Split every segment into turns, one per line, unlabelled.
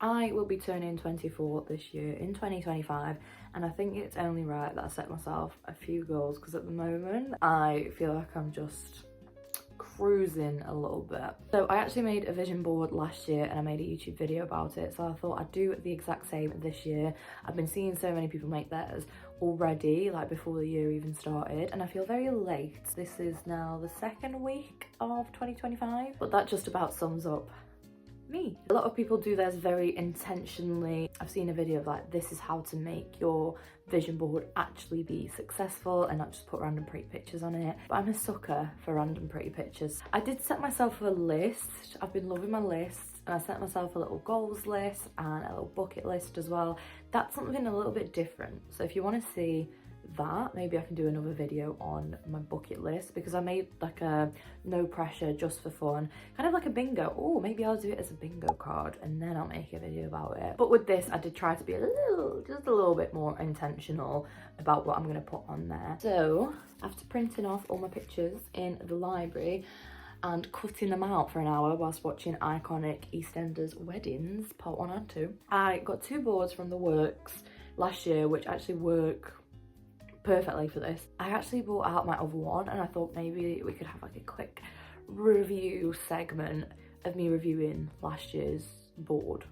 I will be turning 24 this year in 2025, and I think it's only right that I set myself a few goals, because at the moment I feel like I'm just cruising a little bit. So I actually made a vision board last year and I made a YouTube video about it, so I thought I'd do the exact same this year. I've been seeing so many people make theirs already, like before the year even started, and I feel very late. This is now the second week of 2025, but that just about sums up me. A lot of people do theirs very intentionally. I've seen a video of like, this is how to make your vision board actually be successful and not just put random pretty pictures on it. But I'm a sucker for random pretty pictures. I did set myself a list. I've been loving my lists, and I set myself a little goals list and a little bucket list as well. That's something a little bit different. So if you want to see that, maybe I can do another video on my bucket list, because I made like a no pressure, just for fun, kind of like a bingo. Oh, maybe I'll do it as a bingo card and then I'll make a video about it. But with this, I did try to be just a little bit more intentional about what I'm going to put on there. So after printing off all my pictures in the library and cutting them out for an hour whilst watching iconic EastEnders weddings, part 1 and 2, I got 2 boards from the works last year which actually work perfectly for this. I actually brought out my other one, and I thought maybe we could have like a quick review segment of me reviewing last year's board.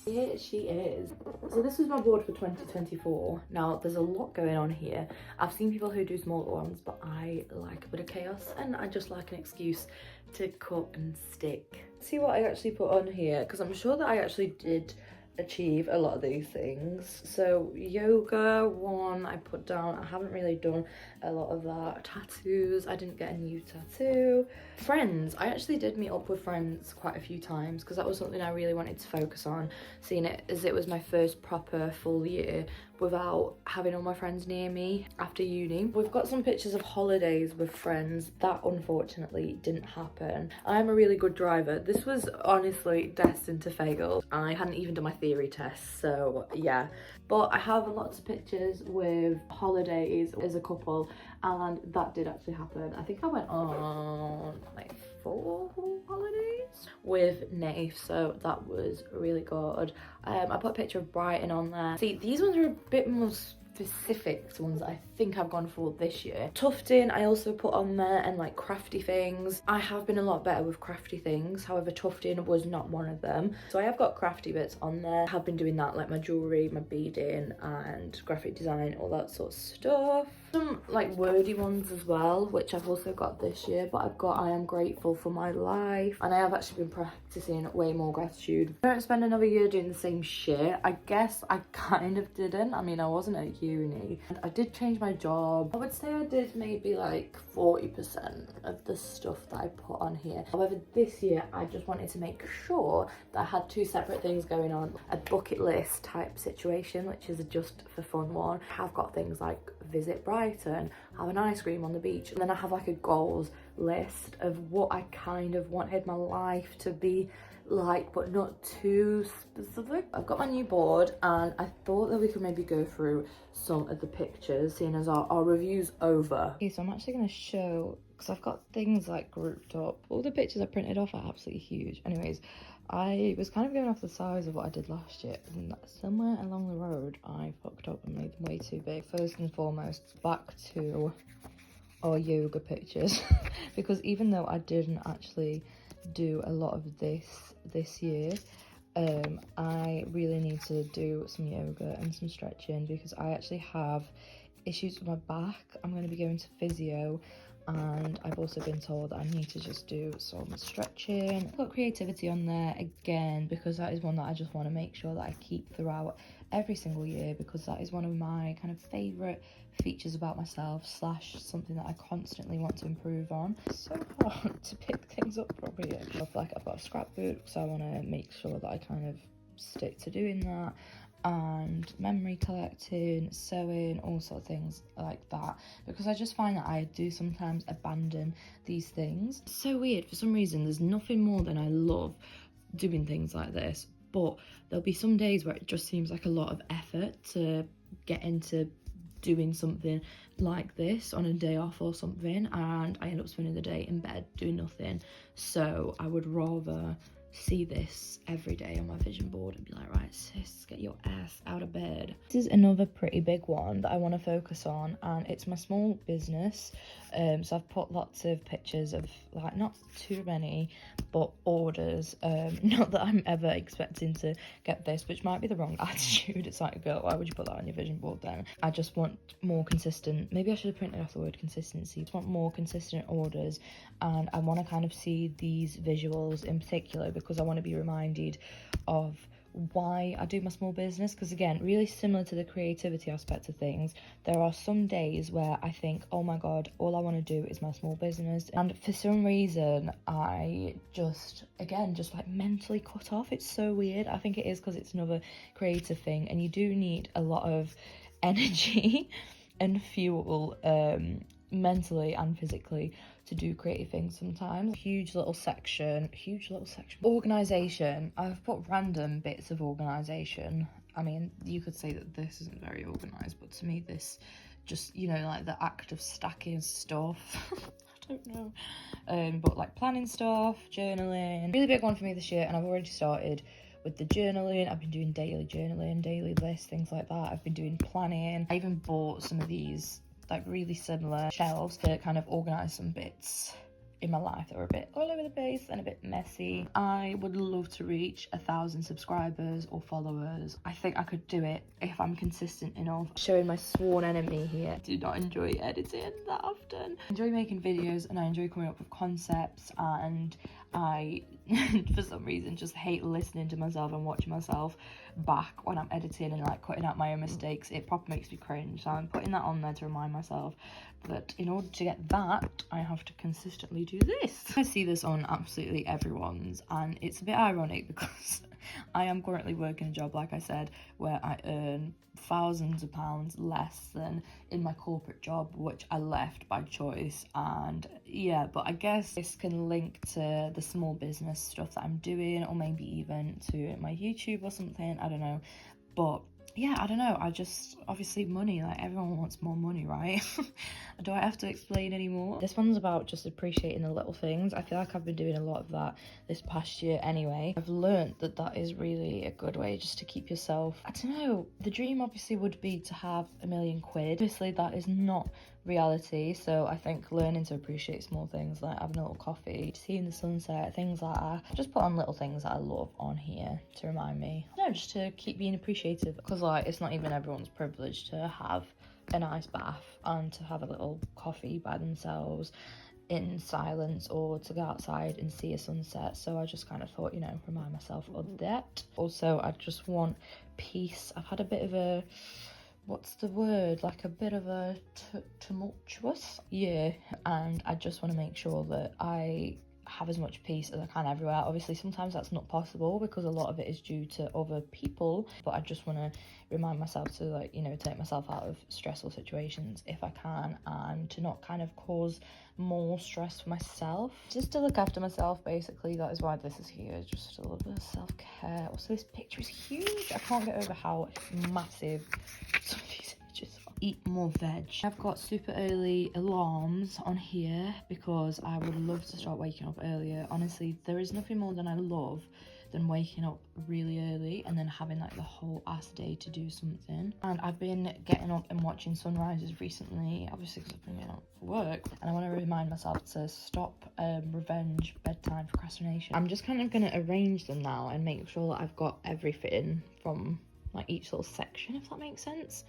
Here she is. So this is my board for 2024. Now there's a lot going on here. I've seen people who do smaller ones, but I like a bit of chaos and I just like an excuse to cut and stick. See what I actually put on here, because I'm sure that I actually did achieve a lot of these things. So yoga one I put down. I haven't really done a lot of that. Tattoos, I didn't get a new tattoo. Friends, I actually did meet up with friends quite a few times, because that was something I really wanted to focus on, seeing it as it was my first proper full year without having all my friends near me after uni. We've got some pictures of holidays with friends. That unfortunately didn't happen. I'm a really good driver. This was honestly destined to fail. I hadn't even done my theory test, so yeah. But I have lots of pictures with holidays as a couple, and that did actually happen. I think I went on like 4 holidays with Nath, so that was really good. I put a picture of Brighton on there. See, these ones are a bit more specific to ones that I think I've gone for this year. Tufting I also put on there, and like crafty things. I have been a lot better with crafty things, however tufting was not one of them. So I have got crafty bits on there. I have been doing that, like my jewellery, my beading and graphic design, all that sort of stuff. Some like wordy ones as well, which I've also got this year, but I've got I am grateful for my life, and I have actually been practicing way more gratitude. I don't spend another year doing the same shit. I guess I kind of didn't. I mean, I wasn't at uni, and I did change my job. I would say I did maybe like 40% of the stuff that I put on here. However, this year I just wanted to make sure that I had 2 separate things going on. A bucket list type situation, which is a just for fun one. I have got things like visit Brighton, have an ice cream on the beach, and then I have like a goals list of what I kind of wanted my life to be like, but not too specific. I've got my new board, and I thought that we could maybe go through some of the pictures, seeing as our review's over. Okay, so I'm actually going to show, because I've got things like grouped up. All the pictures I printed off are absolutely huge. Anyways, I was kind of going off the size of what I did last year, and somewhere along the road I fucked up and made them way too big. First and foremost, back to our yoga pictures, because even though I didn't actually do a lot of this year, I really need to do some yoga and some stretching, because I actually have issues with my back. I'm going to be going to physio, and I've also been told that I need to just do some stretching. I've got creativity on there again, because that is one that I just want to make sure that I keep throughout every single year, because that is one of my kind of favourite features about myself, slash something that I constantly want to improve on. It's so hard to pick things up from here. I've got a scrapbook, so I want to make sure that I kind of stick to doing that, and memory collecting, sewing, all sorts of things like that, because I just find that I do sometimes abandon these things. It's so weird, for some reason there's nothing more than I love doing things like this, but there'll be some days where it just seems like a lot of effort to get into doing something like this on a day off or something, and I end up spending the day in bed doing nothing. So I would rather see this every day on my vision board and be like, right sis, get your ass out of bed. This is another pretty big one that I want to focus on, and it's my small business. So I've put lots of pictures of, like, not too many, but orders. Not that I'm ever expecting to get this, which might be the wrong attitude. It's like, girl, why would you put that on your vision board then? I just want more consistent, maybe I should have printed off the word consistency. I just want more consistent orders, and I want to kind of see these visuals in particular because I want to be reminded of why I do my small business. Because again, really similar to the creativity aspect of things, there are some days where I think, oh my god, all I want to do is my small business, and for some reason I just like mentally cut off. It's so weird. I think it is because it's another creative thing, and you do need a lot of energy and fuel, mentally and physically, to do creative things sometimes. Huge little section. Organisation. I've put random bits of organisation. I mean, you could say that this isn't very organised, but to me this just, you know, like the act of stacking stuff. I don't know. But like planning stuff, journaling. Really big one for me this year, and I've already started with the journaling. I've been doing daily journaling, daily lists, things like that. I've been doing planning. I even bought some of these like really similar shelves to kind of organise some bits in my life that were a bit all over the place and a bit messy. I would love to reach 1,000 subscribers or followers. I think I could do it if I'm consistent enough. Showing my sworn enemy here. I do not enjoy editing that often. I enjoy making videos and I enjoy coming up with concepts, and I for some reason just hate listening to myself and watching myself back when I'm editing and like cutting out my own mistakes. It proper makes me cringe, so I'm putting that on there to remind myself that in order to get that, I have to consistently do this. I see this on absolutely everyone's, and it's a bit ironic because I am currently working a job, like I said, where I earn thousands of pounds less than in my corporate job, which I left by choice. And yeah, but I guess this can link to the small business stuff that I'm doing, or maybe even to my YouTube or something, I don't know. But yeah, I don't know, I just, obviously money, like everyone wants more money, right? Do I have to explain anymore? This one's about just appreciating the little things. I feel like I've been doing a lot of that this past year anyway. I've learned that that is really a good way just to keep yourself, I don't know, the dream obviously would be to have £1 million. Obviously that is not reality, so I think learning to appreciate small things like having a little coffee, seeing the sunset, things like that. Just put on little things that I love on here to remind me, no, just to keep being appreciative, because like it's not even everyone's privilege to have a nice bath and to have a little coffee by themselves in silence, or to go outside and see a sunset. So I just kind of thought, you know, remind myself of that. Also, I just want peace. I've had a bit of a, what's the word, like a bit of a tumultuous year, and I just want to make sure that I have as much peace as I can everywhere. Obviously sometimes that's not possible because a lot of it is due to other people, but I just want to remind myself to, like, you know, take myself out of stressful situations if I can, and to not kind of cause more stress for myself, just to look after myself basically. That is why this is here, just a little bit of self-care. Also, this picture is huge. I can't get over how massive some of these images are. Eat more veg. I've got super early alarms on here because I would love to start waking up earlier. Honestly, there is nothing more than I love than waking up really early and then having like the whole ass day to do something. And I've been getting up and watching sunrises recently, obviously because I've been getting up for work, and I want to remind myself to stop revenge bedtime procrastination. I'm just kind of going to arrange them now and make sure that I've got everything from like each little section, if that makes sense.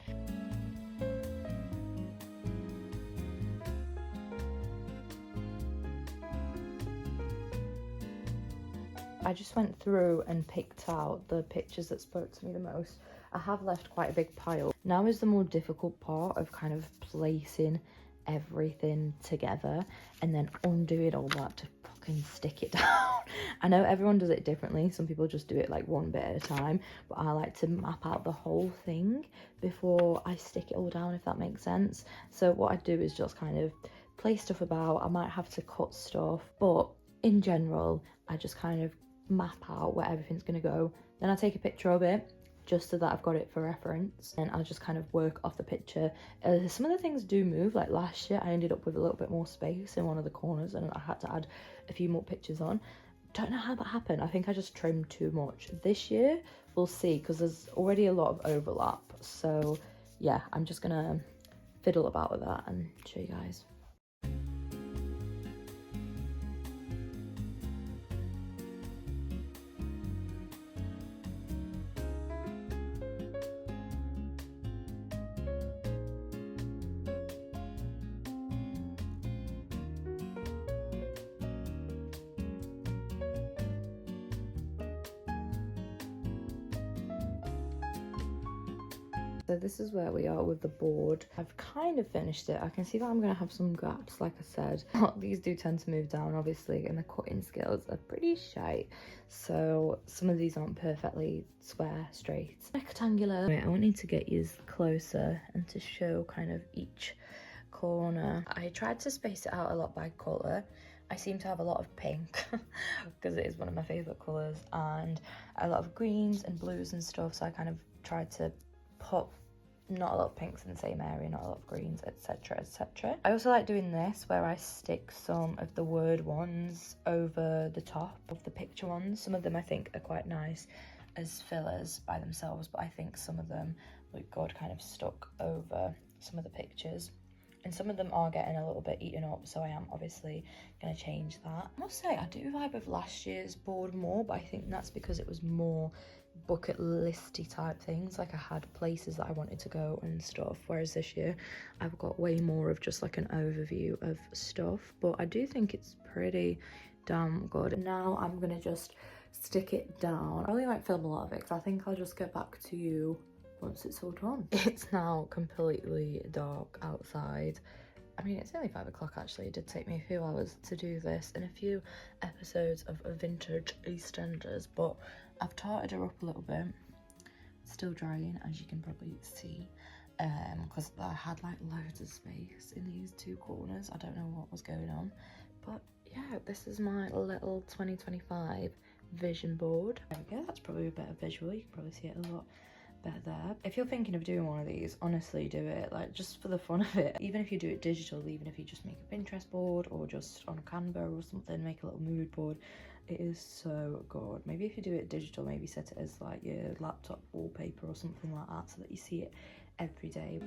I just went through and picked out the pictures that spoke to me the most. I have left quite a big pile. Now is the more difficult part of kind of placing everything together and then undoing all that to fucking stick it down. I know everyone does it differently. Some people just do it like one bit at a time, but I like to map out the whole thing before I stick it all down, if that makes sense. So what I do is just kind of place stuff about. I might have to cut stuff, but in general, I just kind of map out where everything's going to go. Then I take a picture of it just so that I've got it for reference, and I'll just kind of work off the picture. Some of the things do move. Like last year I ended up with a little bit more space in one of the corners and I had to add a few more pictures on, don't know how that happened. I think I just trimmed too much. This year, we'll see, because there's already a lot of overlap. So yeah, I'm just gonna fiddle about with that and show you guys. So this is where we are with the board. I've kind of finished it. I can see that I'm going to have some gaps, like I said. These do tend to move down, obviously, and the cutting skills are pretty shite. So some of these aren't perfectly square, straight, rectangular. Right, I wanted to get you closer and to show kind of each corner. I tried to space it out a lot by colour. I seem to have a lot of pink because it is one of my favourite colours, and a lot of greens and blues and stuff, so I kind of tried to put not a lot of pinks in the same area, not a lot of greens, etc, etc. I also like doing this where I stick some of the word ones over the top of the picture ones. Some of them I think are quite nice as fillers by themselves, but I think some of them look good kind of stuck over some of the pictures. And some of them are getting a little bit eaten up, so I am obviously going to change that. I must say, I do vibe with last year's board more, but I think that's because it was more bucket listy type things. Like I had places that I wanted to go and stuff, whereas this year I've got way more of just like an overview of stuff. But I do think it's pretty damn good. Now I'm going to just stick it down. I probably won't film a lot of it because I think I'll just get back to you once it's all done. It's now completely dark outside. I mean, it's only 5 o'clock actually. It did take me a few hours to do this and a few episodes of vintage EastEnders, but I've tarted her up a little bit. It's still drying, as you can probably see, because I had like loads of space in these two corners. I don't know what was going on, but yeah, this is my little 2025 vision board. There we go, that's probably a better visual. You can probably see it a lot better there. If you're thinking of doing one of these, honestly do it, like just for the fun of it. Even if you do it digital, even if you just make a Pinterest board or just on Canva or something, make a little mood board, it is so good. Maybe if you do it digital, maybe set it as like your laptop wallpaper or something like that so that you see it every day.